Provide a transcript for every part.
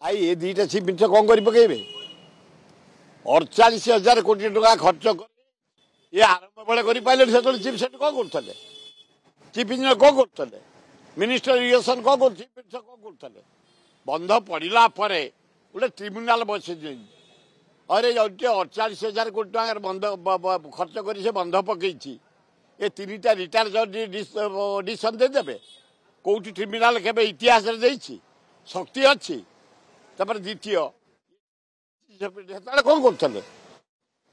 आई ये दीटा chief minister कौन कर पकेबे 48,000 कोटी टका खर्च कर ये आरंभ बेले कर पाइले से चिफ सेट कौन करते चिफ इंजीनियर कौन करते मिनिस्टर इरिगेशन कौन कर चिफ मिनिस्टर कौन करते बंध पड़ा गोटे ट्रिब्यूनाल बस अरे 48,000 कोटी टकर बंध खर्च कर से बंध पकई ये 3टा रिटायर जज डिसीजन देदेवे कौटी ट्रिब्यूनाल के इतिहास शक्ति अच्छी द्वितीय कौन करते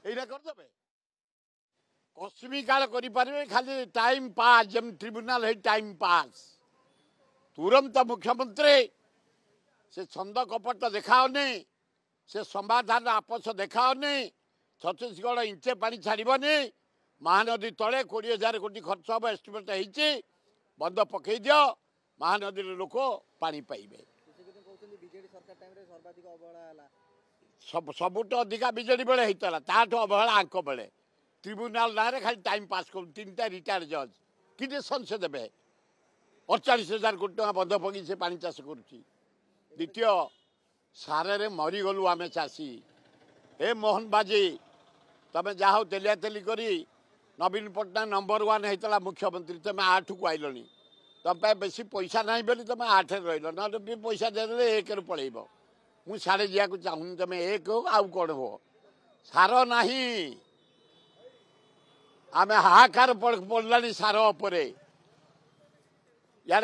करदे कस्मी काल करें खाली टाइम पास जम ट्रिब्यूनाल है टाइम पास तुरंत मुख्यमंत्री से छंद कपट देखाओनी से समाधान आपस देखाओनी छत्तीसगढ़ इंचे पानी छाड़बनी महानदी तले 20,000 कोटी खर्च हम एस्टिमेट होती बंद पकई दियो महानदी लोक पानी पाइबे सबुठ अधिका विजेडी बेले होता ताठू अवहेला आंक बेले ट्रिब्यूनाल ना खाली टाइम पास कर 3टा रिटायर जज कि डिसीजन से देवे 48,000 कोटी टका बंध पकई से पानी चाष करुच्ची द्वितीय सारे मरीगलु आम चाषी ए मोहन बाजी तमें जाओ तेलिया तेली करी नवीन पट्टनायक नंबर 1 होता मुख्यमंत्री तुम 8 को आइल तुम बेसी पैसा ना बोली तुम 8 रही ना पैसा देदे 1 रु पलैब मुझे साढ़े जावाक चाहूनी तुम 1 हो आउ कौन हो सार ना आम हाहाकार पड़ला सार उपर इे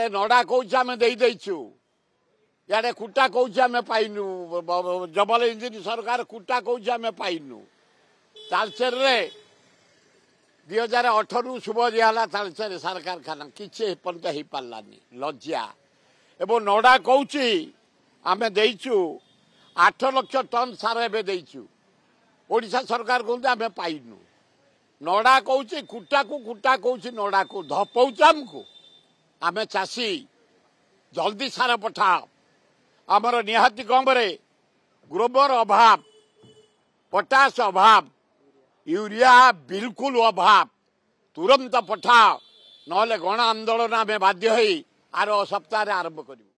नड़ा कौच आम देचु इे कुटा कौच आम पाइनु जबल इंजिन सरकार कुटा कौच आम पाइनु तालचेर 2018 शुभ दिहला तालचेर सार कारखाना किसी पर्यंत हो पारानी लज्जा एवं नड़ा कौच आम देचु 8 लाख टन सार एवं देचु ओडिशा सरकार कहते आम पाइनु नड़ा कौच कुटा कौच नड़ा को धपौच आमको आम चाषी जल्दी सार पठाओ आमर निहाती कम ग्रोवर अभाव पोटास अभाव यूरिया बिल्कुल अभाव तुरंत पठाओ नले गण आंदोलन आम बाध्य आर सप्ताह आरंभ करूँ।